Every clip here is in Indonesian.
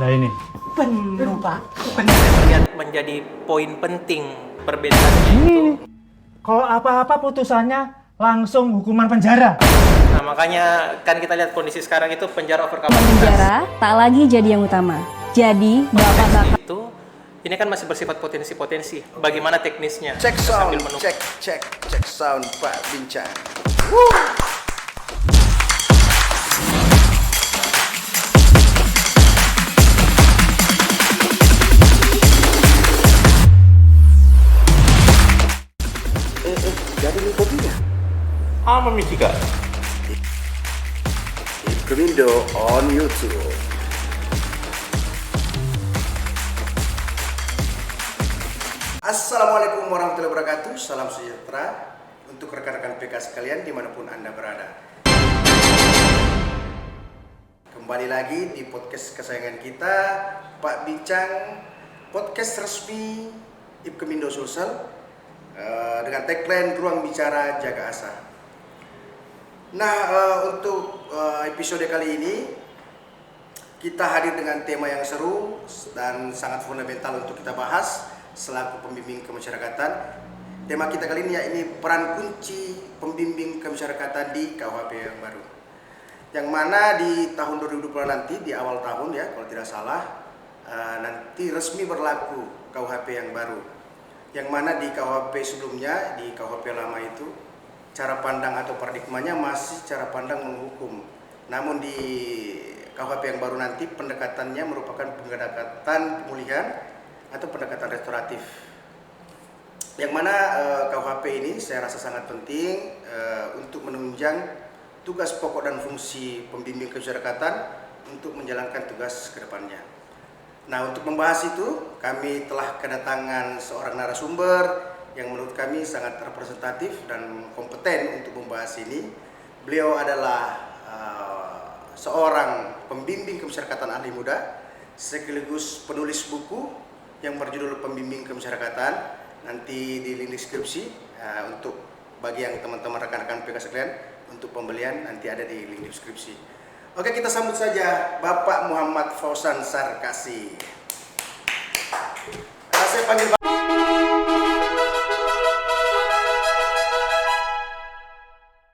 Nah ini. Penuh, Pak. Lihat menjadi poin penting perbedaannya itu. Ini. Kalau apa-apa putusannya langsung hukuman penjara. Nah, makanya kan kita lihat kondisi sekarang itu penjara over kapasitas. Penjara tak lagi jadi yang utama. Jadi bapak-bapak Itu ini kan masih bersifat potensi-potensi. Bagaimana teknisnya? Cek sound, Sambil menunggu. cek sound Pak Bincang. Jadi ini kopinya. Apa Misika? Ipkemindo on YouTube. Assalamualaikum warahmatullahi wabarakatuh. Salam sejahtera untuk rekan-rekan PK sekalian dimanapun Anda berada. Kembali lagi di podcast kesayangan kita, Pak Bincang, podcast resmi Ipkemindo Sulsel dengan tagline Ruang Bicara Jaga Asa. Nah, untuk episode kali ini kita hadir dengan tema yang seru dan sangat fundamental untuk kita bahas selaku pembimbing kemasyarakatan. Tema kita kali ini yaitu peran kunci pembimbing kemasyarakatan di KUHP yang baru. Yang mana di tahun 2020 nanti, di awal tahun ya kalau tidak salah, nanti resmi berlaku KUHP yang baru. Yang mana di KUHP sebelumnya, di KUHP lama itu, cara pandang atau paradigmanya masih cara pandang menghukum. Namun di KUHP yang baru nanti pendekatannya merupakan pendekatan pemulihan atau pendekatan restoratif. Yang mana KUHP ini saya rasa sangat penting untuk menunjang tugas pokok dan fungsi pembimbing kemasyarakatan untuk menjalankan tugas ke depannya. Nah, untuk membahas itu, kami telah kedatangan seorang narasumber yang menurut kami sangat representatif dan kompeten untuk membahas ini. Beliau adalah seorang pembimbing kemasyarakatan ahli muda, sekaligus penulis buku yang berjudul Pembimbing Kemasyarakatan. Nanti di link deskripsi untuk bagi yang teman-teman rekan-rekan PK sekalian, untuk pembelian nanti ada di link deskripsi. Oke, kita sambut saja Bapak Muhammad Fauzan Sarkasi. Saya panggil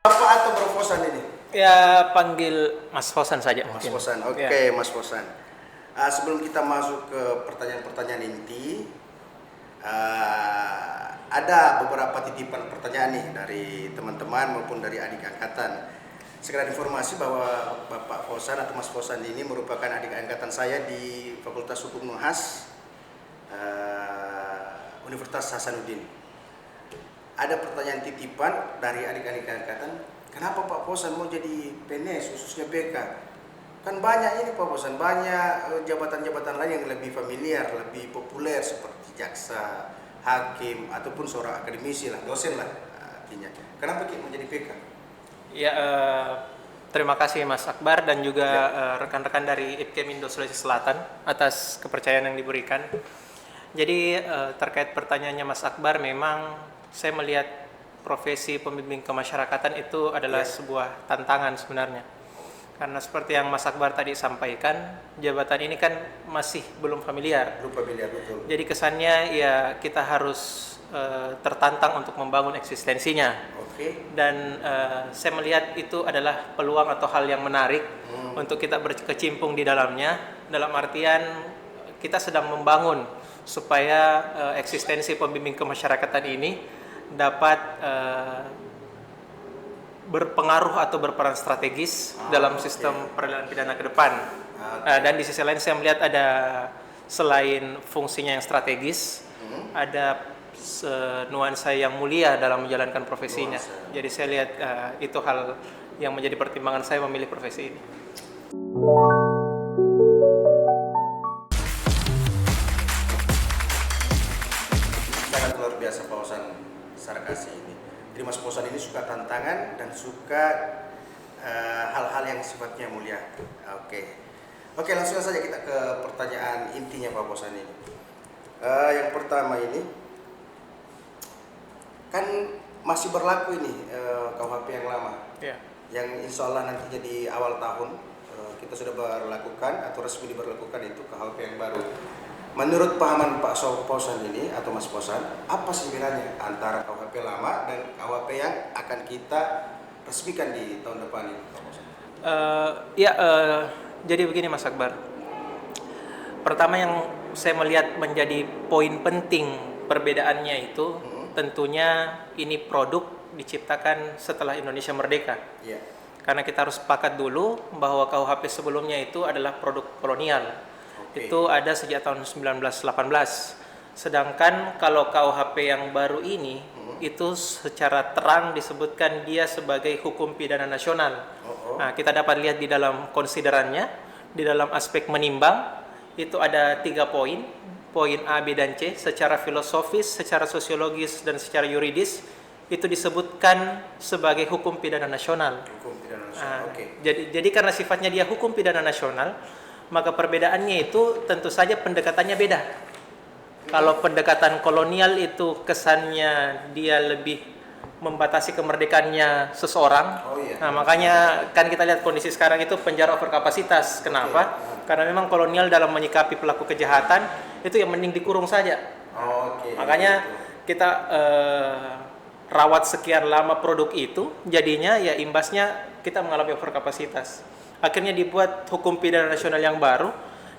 Bapak atau Bro Fauzan ini? Ya, panggil Mas Fauzan saja. Mas mungkin. Fauzan, oke Ya. Mas Fauzan. Sebelum kita masuk ke pertanyaan-pertanyaan inti, ada beberapa titipan pertanyaan nih dari teman-teman maupun dari adik angkatan. Sekedar informasi bahwa Bapak Fauzan atau Mas Fauzan ini merupakan adik angkatan saya di Fakultas Hukum Unhas Universitas Hasanuddin. Ada pertanyaan titipan dari adik-adik angkatan, kenapa Pak Fauzan mau jadi PNS khususnya PK? Kan banyak ini Pak Fauzan, banyak jabatan-jabatan lain yang lebih familiar, lebih populer seperti jaksa, hakim, ataupun seorang akademisi lah, dosen lah artinya. Kenapa mau jadi PK? Ya, terima kasih Mas Akbar dan juga rekan-rekan dari Ipkemindo Sulawesi Selatan atas kepercayaan yang diberikan. Jadi terkait pertanyaannya Mas Akbar, memang saya melihat profesi pembimbing kemasyarakatan itu adalah sebuah tantangan sebenarnya. Karena seperti yang Mas Akbar tadi sampaikan, jabatan ini kan masih belum familiar. Belum familiar, betul. Jadi kesannya ya kita harus tertantang untuk membangun eksistensinya. Oke. Dan saya melihat itu adalah peluang atau hal yang menarik untuk kita berkecimpung di dalamnya, dalam artian kita sedang membangun supaya eksistensi pembimbing kemasyarakatan ini dapat berpengaruh atau berperan strategis dalam sistem peradilan pidana ke depan. Dan di sisi lain saya melihat ada, selain fungsinya yang strategis, ada nuansa yang mulia dalam menjalankan profesinya. Jadi saya lihat itu hal yang menjadi pertimbangan saya memilih profesi ini. Sangat luar biasa Pak Fauzan Sarkasi ini. Jadi Mas Fauzan ini suka tantangan dan suka hal-hal yang sifatnya mulia. Oke, langsung saja kita ke pertanyaan intinya Pak Fauzan ini. Yang pertama ini, kan masih berlaku ini KUHP yang lama, Ya. yang insya Allah nantinya di awal tahun kita sudah berlakukan atau resmi diberlakukan itu KUHP yang baru. Menurut pahaman Pak Posan ini atau Mas Posan, apa sih bedanya antara KUHP lama dan KUHP yang akan kita resmikan di tahun depan ini, Pak Posan? Jadi begini Mas Akbar. Pertama yang saya melihat menjadi poin penting perbedaannya itu tentunya ini produk diciptakan setelah Indonesia merdeka. Iya. Karena kita harus sepakat dulu bahwa KUHP sebelumnya itu adalah produk kolonial. Oke. Itu ada sejak tahun 1918. Sedangkan kalau KUHP yang baru ini itu secara terang disebutkan dia sebagai hukum pidana nasional. Nah, kita dapat lihat di dalam konsiderannya, di dalam aspek menimbang itu ada 3 poin. Poin A, B, dan C secara filosofis, secara sosiologis, dan secara yuridis itu disebutkan sebagai hukum pidana nasional. Hukum pidana nasional. Oke. Jadi karena sifatnya dia hukum pidana nasional, maka perbedaannya itu tentu saja pendekatannya beda. Kalau pendekatan kolonial itu kesannya dia lebih membatasi kemerdekaannya seseorang. Oh, iya. Nah, makanya kan kita lihat kondisi sekarang itu penjara overkapasitas. Kenapa? Karena memang kolonial dalam menyikapi pelaku kejahatan itu yang mending dikurung saja. Oke. Makanya kita rawat sekian lama produk itu, jadinya ya imbasnya kita mengalami overkapasitas. Akhirnya dibuat hukum pidana nasional yang baru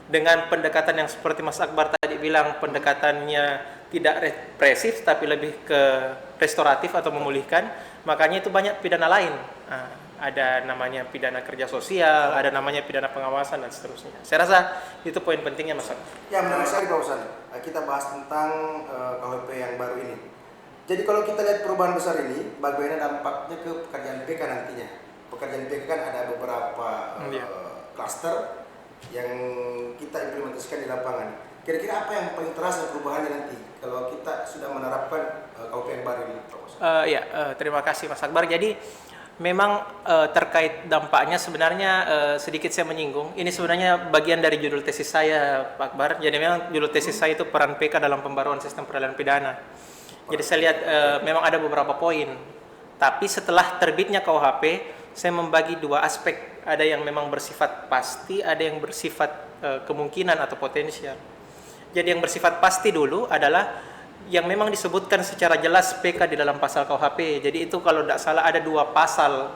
dengan pendekatan yang seperti Mas Akbar tadi bilang, pendekatannya tidak represif tapi lebih ke restoratif atau memulihkan. Makanya itu banyak pidana lain. Ada namanya pidana kerja sosial, ada namanya pidana pengawasan dan seterusnya. Saya rasa itu poin pentingnya Mas Akbar. Ya, menarik sekali Pak Posan. Kita bahas tentang KUHP yang baru ini. Jadi kalau kita lihat perubahan besar ini, bagaimana dampaknya ke pekerjaan PK nantinya? Pekerjaan PK kan ada beberapa klaster yang kita implementasikan di lapangan. Kira-kira apa yang paling terasa perubahannya nanti kalau kita sudah menerapkan KUHP yang baru ini, Pak Posan? Terima kasih Mas Akbar. Jadi memang terkait dampaknya sebenarnya sedikit saya menyinggung. Ini sebenarnya bagian dari judul tesis saya, Pak Akbar. Jadi memang judul tesis saya itu peran PK dalam pembaruan sistem peradilan pidana. Jadi saya lihat memang ada beberapa poin. Tapi setelah terbitnya KUHP, saya membagi 2 aspek. Ada yang memang bersifat pasti, ada yang bersifat kemungkinan atau potensial. Jadi yang bersifat pasti dulu adalah yang memang disebutkan secara jelas PK di dalam pasal KUHP. Jadi itu kalau tidak salah ada 2 pasal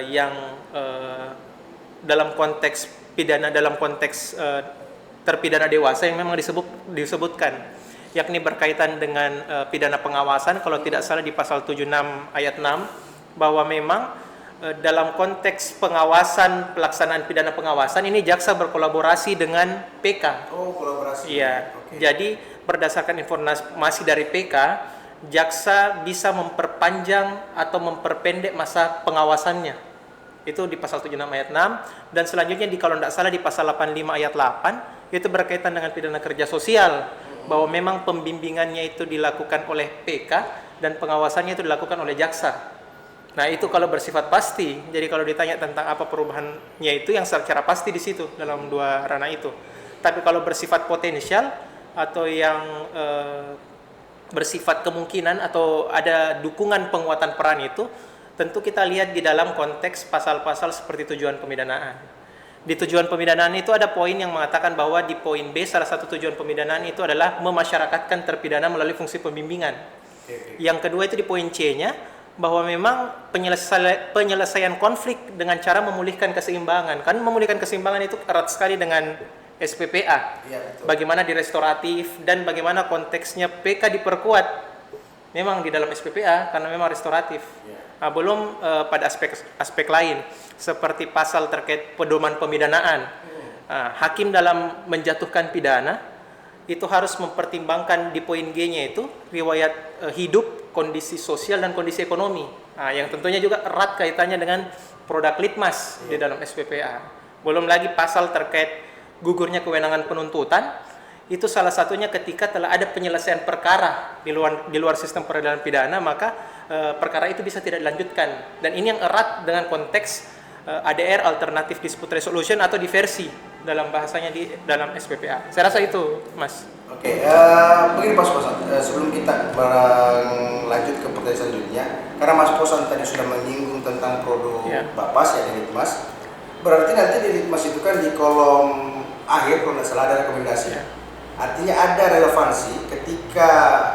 yang dalam konteks pidana, dalam konteks terpidana dewasa yang memang disebutkan, yakni berkaitan dengan pidana pengawasan. Kalau tidak salah di pasal 76 ayat 6 bahwa memang dalam konteks pengawasan, pelaksanaan pidana pengawasan ini jaksa berkolaborasi dengan PK. Oh, kolaborasi. Iya. Oke. Jadi berdasarkan informasi dari PK, jaksa bisa memperpanjang atau memperpendek masa pengawasannya. Itu di pasal 76 ayat 6 dan selanjutnya kalau tidak salah di pasal 85 ayat 8 itu berkaitan dengan pidana kerja sosial bahwa memang pembimbingannya itu dilakukan oleh PK dan pengawasannya itu dilakukan oleh jaksa. Nah, itu kalau bersifat pasti. Jadi kalau ditanya tentang apa perubahannya itu yang secara pasti di situ dalam 2 ranah itu. Tapi kalau bersifat potensial atau yang bersifat kemungkinan atau ada dukungan penguatan peran itu, tentu kita lihat di dalam konteks pasal-pasal seperti tujuan pemidanaan. Di tujuan pemidanaan itu ada poin yang mengatakan bahwa di poin B salah satu tujuan pemidanaan itu adalah memasyarakatkan terpidana melalui fungsi pembimbingan. Yang kedua itu di poin C-nya bahwa memang penyelesaian konflik dengan cara memulihkan keseimbangan. Kan memulihkan keseimbangan itu erat sekali dengan SPPA. Iya, betul. Bagaimana di restoratif dan bagaimana konteksnya PK diperkuat memang di dalam SPPA karena memang restoratif. Nah, belum pada aspek lain seperti pasal terkait pedoman pemidanaan. Hakim dalam menjatuhkan pidana itu harus mempertimbangkan di poin G-nya itu riwayat hidup, kondisi sosial dan kondisi ekonomi. Yang tentunya juga erat kaitannya dengan produk litmas di dalam SPPA. Belum lagi pasal terkait gugurnya kewenangan penuntutan, itu salah satunya ketika telah ada penyelesaian perkara di luar sistem peradilan pidana, maka perkara itu bisa tidak dilanjutkan. Dan ini yang erat dengan konteks ADR, Alternative Dispute Resolution atau diversi dalam bahasanya di dalam SPPA. Saya rasa itu, Mas. Oke, begini Mas Posan, sebelum kita lanjut ke pertanyaan selanjutnya, karena Mas Posan tadi sudah menyinggung tentang produk Bapas ya, dari Mas. Berarti nanti di litmas itu kan di kolom akhir kalau tidak salah ada rekomendasi. Ya. Artinya ada relevansi ketika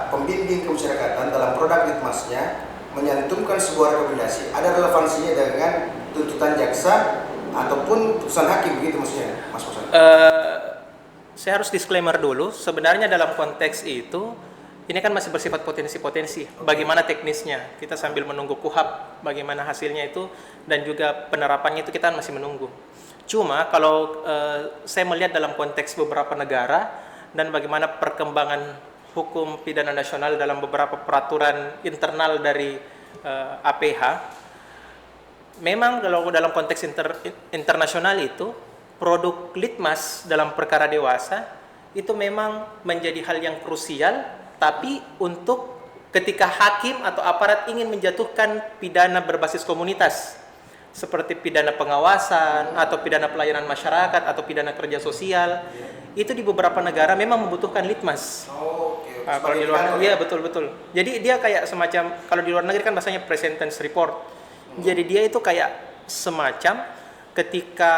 pembimbing kemasyarakatan dalam produk litmasnya menyantumkan sebuah rekomendasi. Ada relevansinya dengan tuntutan jaksa ataupun putusan hakim, begitu maksudnya, Mas Bosan? Saya harus disclaimer dulu. Sebenarnya dalam konteks itu, ini kan masih bersifat potensi-potensi. Bagaimana teknisnya? Kita sambil menunggu KUHAP, bagaimana hasilnya itu, dan juga penerapannya itu kita masih menunggu. Cuma kalau saya melihat dalam konteks beberapa negara, dan bagaimana perkembangan hukum pidana nasional dalam beberapa peraturan internal dari APH, memang kalau dalam konteks internasional itu, produk litmas dalam perkara dewasa itu memang menjadi hal yang krusial, tapi untuk ketika hakim atau aparat ingin menjatuhkan pidana berbasis komunitas, seperti pidana pengawasan atau pidana pelayanan masyarakat atau pidana kerja sosial, itu di beberapa negara memang membutuhkan litmas. Oke. Kalau di luar negeri, ya betul-betul. Jadi dia kayak semacam, kalau di luar negeri kan bahasanya pre-sentence report. Jadi dia itu kayak semacam ketika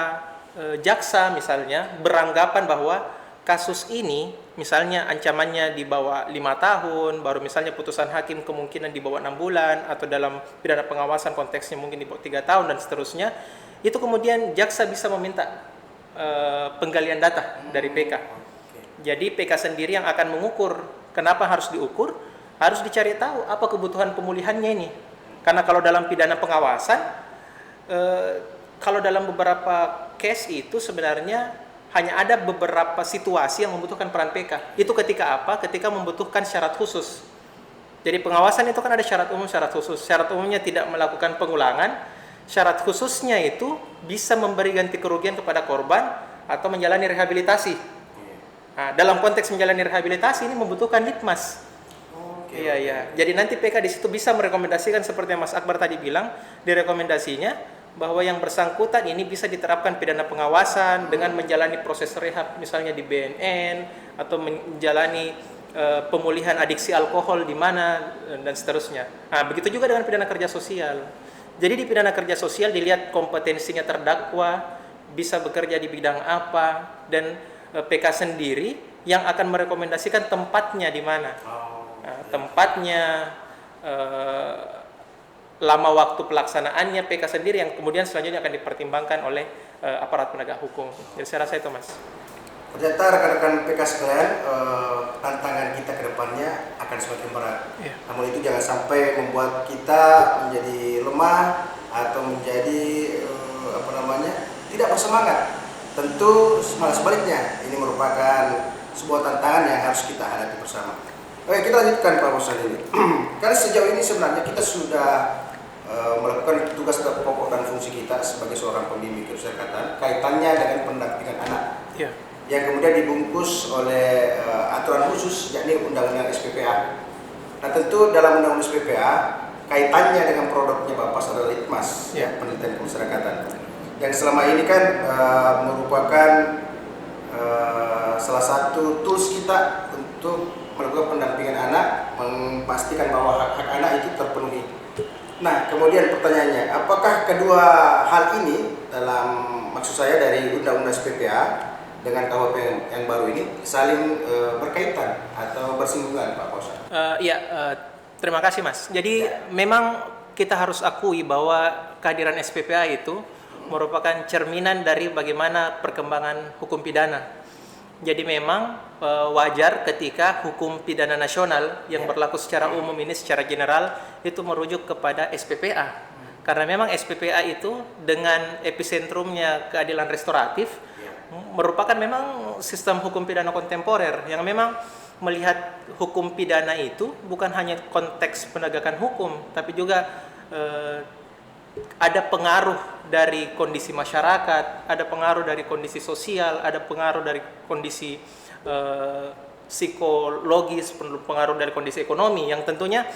jaksa misalnya beranggapan bahwa kasus ini misalnya ancamannya di bawah 5 tahun, baru misalnya putusan hakim kemungkinan di bawah 6 bulan, atau dalam pidana pengawasan konteksnya mungkin di bawah 3 tahun dan seterusnya, itu kemudian jaksa bisa meminta penggalian data dari PK. Jadi PK sendiri yang akan mengukur. Kenapa harus diukur? Harus dicari tahu apa kebutuhan pemulihannya ini. Karena kalau dalam pidana pengawasan, kalau dalam beberapa case itu sebenarnya hanya ada beberapa situasi yang membutuhkan peran PK. Itu ketika apa? Ketika membutuhkan syarat khusus. Jadi pengawasan itu kan ada syarat umum, syarat khusus. Syarat umumnya tidak melakukan pengulangan. Syarat khususnya itu bisa memberi ganti kerugian kepada korban atau menjalani rehabilitasi. Nah, dalam konteks menjalani rehabilitasi ini membutuhkan litmas. Iya. Jadi nanti PK di situ bisa merekomendasikan seperti yang Mas Akbar tadi bilang di rekomendasinya, bahwa yang bersangkutan ini bisa diterapkan pidana pengawasan dengan menjalani proses rehab misalnya di BNN atau menjalani pemulihan adiksi alkohol di mana dan seterusnya. Nah, begitu juga dengan pidana kerja sosial. Jadi di pidana kerja sosial dilihat kompetensinya terdakwa, bisa bekerja di bidang apa, dan PK sendiri yang akan merekomendasikan tempatnya di mana. Nah, tempatnya, lama waktu pelaksanaannya, PK sendiri yang kemudian selanjutnya akan dipertimbangkan oleh aparat penegak hukum. Jadi saya rasa itu, Mas. Ternyata rekan-rekan PK sekalian, tantangan kita ke depannya akan semakin berat. Yeah. Namun itu jangan sampai membuat kita menjadi lemah atau menjadi tidak bersemangat. Tentu malah sebaliknya, ini merupakan sebuah tantangan yang harus kita hadapi bersama. Oke, kita lanjutkan Pak Bosan ini. Karena sejauh ini sebenarnya kita sudah melakukan tugas pokok dan fungsi kita sebagai seorang pembimbing kemasyarakatan kaitannya dengan pendampingan anak. Yeah. Yang kemudian dibungkus oleh aturan khusus, yakni Undang-Undang SPPA. Nah, tentu dalam Undang-Undang SPPA kaitannya dengan produknya Bapak adalah litmas, ya, penelitian kemasyarakatan. Yang selama ini kan merupakan salah satu tools kita untuk melakukan pendampingan anak, memastikan bahwa hak-hak anak itu terpenuhi. Nah, kemudian pertanyaannya, apakah kedua hal ini dalam maksud saya dari Undang-Undang SPPA dengan KUHP yang baru ini saling berkaitan atau bersinggungan, Pak Bosan? Terima kasih, Mas. Jadi memang kita harus akui bahwa kehadiran SPPA itu merupakan cerminan dari bagaimana perkembangan hukum pidana. Jadi memang wajar ketika hukum pidana nasional yang berlaku secara umum ini secara general itu merujuk kepada SPPA. Karena memang SPPA itu dengan episentrumnya keadilan restoratif merupakan memang sistem hukum pidana kontemporer yang memang melihat hukum pidana itu bukan hanya konteks penegakan hukum, tapi juga ada pengaruh dari kondisi masyarakat, ada pengaruh dari kondisi sosial, ada pengaruh dari kondisi psikologis, pengaruh dari kondisi ekonomi, yang tentunya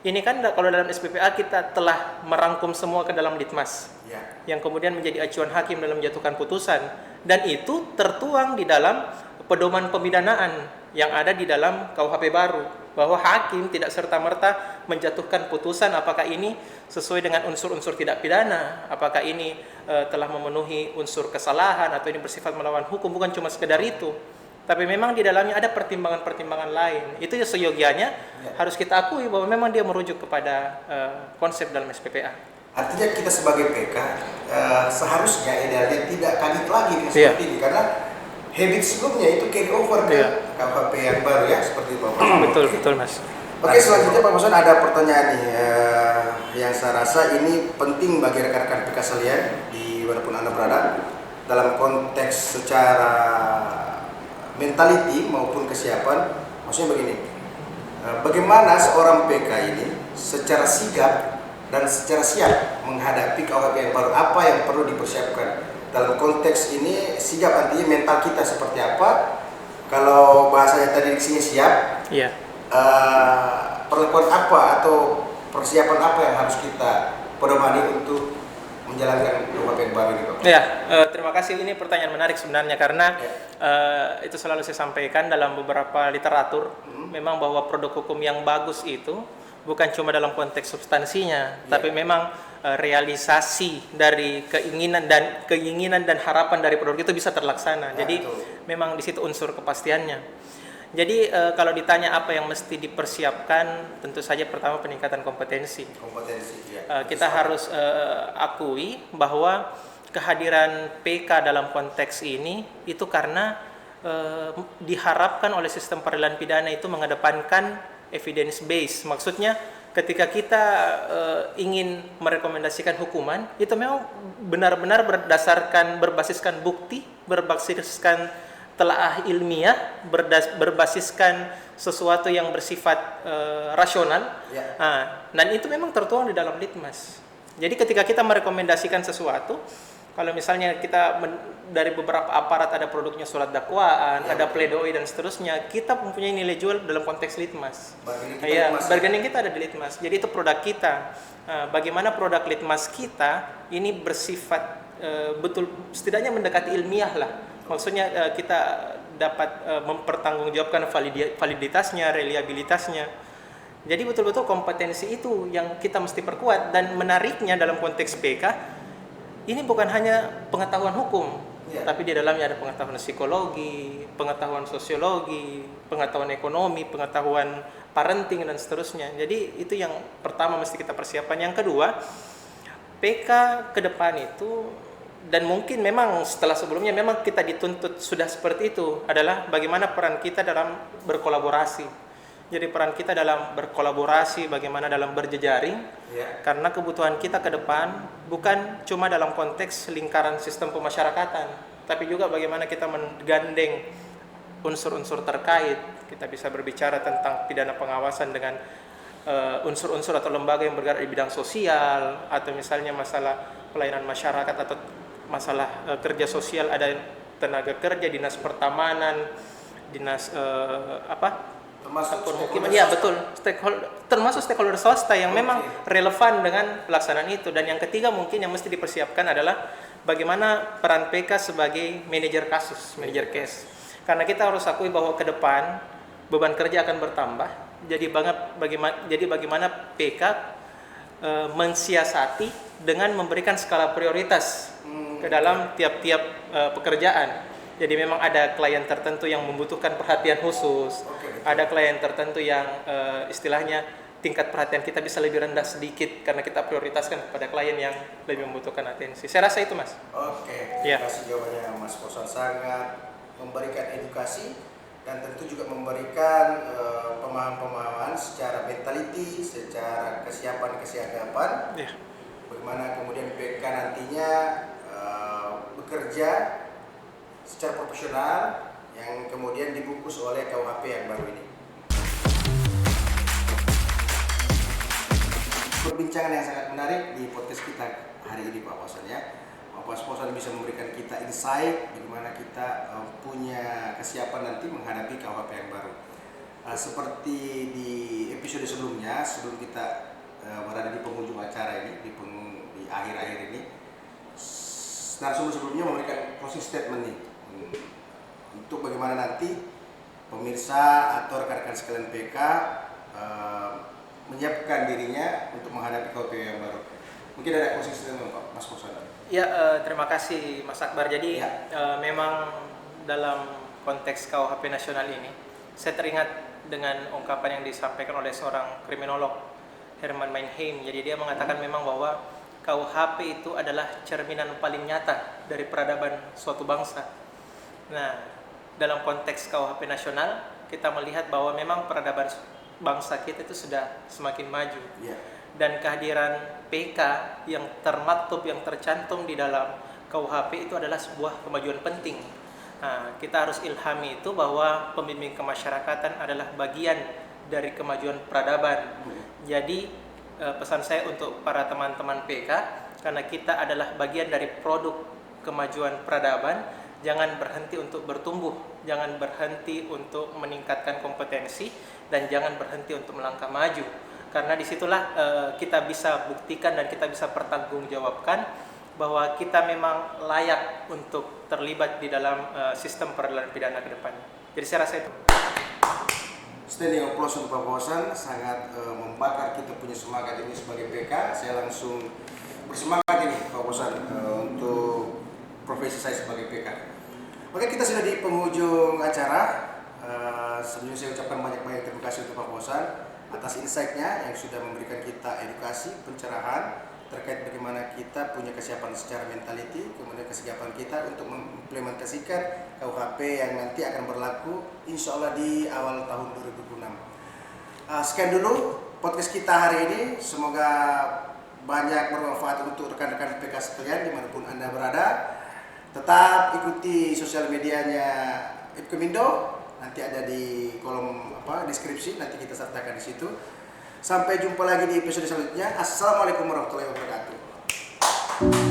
ini kan kalau dalam SPPA kita telah merangkum semua ke dalam litmas, yang kemudian menjadi acuan hakim dalam menjatuhkan putusan, dan itu tertuang di dalam pedoman pemidanaan yang ada di dalam KUHP baru. bahwa hakim tidak serta-merta menjatuhkan putusan apakah ini sesuai dengan unsur-unsur tidak pidana, apakah ini telah memenuhi unsur kesalahan atau ini bersifat melawan hukum. Bukan cuma sekedar itu, tapi memang di dalamnya ada pertimbangan-pertimbangan lain. Itu seyogianya harus kita akui bahwa memang dia merujuk kepada konsep dalam SPPA. Artinya kita sebagai PK seharusnya idealnya tidak kaget lagi dengan seperti ini, karena habit sebelumnya itu carry over ke KUHP yang baru ya, seperti Pak Mas. Betul Mas. Oke, selanjutnya Pak Mason ada pertanyaan nih yang saya rasa ini penting bagi rekan-rekan PK sekalian di manapun Anda berada, dalam konteks secara mentality maupun kesiapan. Maksudnya begini, bagaimana seorang PK ini secara sigap dan secara siap menghadapi KUHP yang baru, apa yang perlu dipersiapkan dalam konteks ini? Sigap artinya mental kita seperti apa, kalau bahasanya tadi di sini siap, perlakuan apa atau persiapan apa yang harus kita pedomani untuk menjalankan KUHP yang baru ini, Pak? Terima kasih. Ini pertanyaan menarik sebenarnya, karena itu selalu saya sampaikan dalam beberapa literatur, memang bahwa produk hukum yang bagus itu bukan cuma dalam konteks substansinya, tapi memang realisasi dari keinginan dan harapan dari produk itu bisa terlaksana. Jadi memang di situ unsur kepastiannya. Jadi kalau ditanya apa yang mesti dipersiapkan, tentu saja pertama peningkatan kompetensi. Kita harus akui bahwa kehadiran PK dalam konteks ini itu karena diharapkan oleh sistem peradilan pidana itu mengedepankan evidence base. Maksudnya ketika kita ingin merekomendasikan hukuman, itu memang benar-benar berbasiskan bukti, berbasiskan telaah ilmiah, berbasiskan sesuatu yang bersifat rasional. Dan itu memang tertuang di dalam litmas. Jadi ketika kita merekomendasikan sesuatu, kalau misalnya kita dari beberapa aparat ada produknya surat dakwaan, ada pledoi dan seterusnya, kita mempunyai nilai jual dalam konteks litmas. Bargaining kita ada di litmas. Jadi itu produk kita. Bagaimana produk litmas kita ini bersifat betul, setidaknya mendekati ilmiah lah. Maksudnya kita dapat mempertanggungjawabkan validitasnya, reliabilitasnya. Jadi betul-betul kompetensi itu yang kita mesti perkuat. Dan menariknya dalam konteks PK, ini bukan hanya pengetahuan hukum, tapi di dalamnya ada pengetahuan psikologi, pengetahuan sosiologi, pengetahuan ekonomi, pengetahuan parenting dan seterusnya. Jadi itu yang pertama mesti kita persiapkan. Yang kedua, PK ke depan itu, dan mungkin memang setelah sebelumnya memang kita dituntut sudah seperti itu, adalah bagaimana peran kita dalam berkolaborasi. Jadi peran kita dalam berkolaborasi, bagaimana dalam berjejaring, karena kebutuhan kita ke depan bukan cuma dalam konteks lingkaran sistem pemasyarakatan, tapi juga bagaimana kita menggandeng unsur-unsur terkait. Kita bisa berbicara tentang pidana pengawasan dengan unsur-unsur atau lembaga yang bergerak di bidang sosial, atau misalnya masalah pelayanan masyarakat atau masalah kerja sosial, ada tenaga kerja, dinas pertamanan, dinas permukiman, betul, termasuk stakeholder swasta yang memang relevan dengan pelaksanaan itu. Dan yang ketiga mungkin yang mesti dipersiapkan adalah bagaimana peran PK sebagai manajer kasus, manajer case. Karena kita harus akui bahwa ke depan beban kerja akan bertambah. Jadi bagaimana PK mensiasati dengan memberikan skala prioritas ke dalam tiap-tiap pekerjaan. Jadi memang ada klien tertentu yang membutuhkan perhatian khusus, ada klien tertentu yang istilahnya tingkat perhatian kita bisa lebih rendah sedikit karena kita prioritaskan kepada klien yang lebih membutuhkan atensi. Saya rasa itu, Mas. Terima kasih jawabannya Mas Posan, sangat memberikan edukasi dan tentu juga memberikan pemahaman-pemahaman secara mentality, secara kesiapan. Bagaimana kemudian PK nantinya bekerja secara profesional yang kemudian dibungkus oleh KUHP yang baru ini. Perbincangan yang sangat menarik di podcast kita hari ini, Pak Posan ya. Pak Posan bisa memberikan kita insight bagaimana kita punya kesiapan nanti menghadapi KUHP yang baru. Seperti di episode sebelumnya, sebelum kita berada di penghujung acara ini, di akhir-akhir ini, narasumber sebelumnya memberikan closing statement nih untuk bagaimana nanti pemirsa atau rekan-rekan sekalian PK menyiapkan dirinya untuk menghadapi KUHP yang baru. Mungkin ada closing statement Pak Mas Kosan. Ya, terima kasih Mas Akbar. Jadi Ya. memang dalam konteks KUHP nasional ini, saya teringat dengan ungkapan yang disampaikan oleh seorang kriminolog, Herman Mannheim. Jadi dia mengatakan memang bahwa KUHP itu adalah cerminan paling nyata dari peradaban suatu bangsa. Nah, dalam konteks KUHP nasional, kita melihat bahwa memang peradaban bangsa kita itu sudah semakin maju. Ya. Dan kehadiran PK yang termaktub, yang tercantum di dalam KUHP itu adalah sebuah kemajuan penting. Nah, kita harus ilhami itu bahwa pembimbing kemasyarakatan adalah bagian dari kemajuan peradaban. Jadi pesan saya untuk para teman-teman PK, karena kita adalah bagian dari produk kemajuan peradaban, jangan berhenti untuk bertumbuh, jangan berhenti untuk meningkatkan kompetensi, dan jangan berhenti untuk melangkah maju. Karena disitulah kita bisa buktikan dan kita bisa pertanggungjawabkan bahwa kita memang layak untuk terlibat di dalam sistem peradilan pidana ke depan. Jadi saya rasa itu. Standing applause untuk Pak Kosan, sangat membakar kita punya semangat ini sebagai PK. Saya langsung bersemangat ini Pak Kosan untuk profesi saya sebagai PK. Oke, kita sudah di penghujung acara. Sebelumnya saya ucapkan banyak-banyak terima kasih untuk Pak Kosan atas insight-nya yang sudah memberikan kita edukasi, pencerahan terkait bagaimana kita punya kesiapan secara mentality, kemudian kesiapan kita untuk mengimplementasikan KUHP yang nanti akan berlaku insya Allah di awal tahun 2026. Sekian dulu podcast kita hari ini, semoga banyak bermanfaat untuk rekan-rekan PK sekalian dimanapun Anda berada. Tetap ikuti sosial medianya Ipkemindo, nanti ada di kolom deskripsi, nanti kita sertakan di situ. Sampai jumpa lagi di episode selanjutnya. Assalamualaikum warahmatullahi wabarakatuh.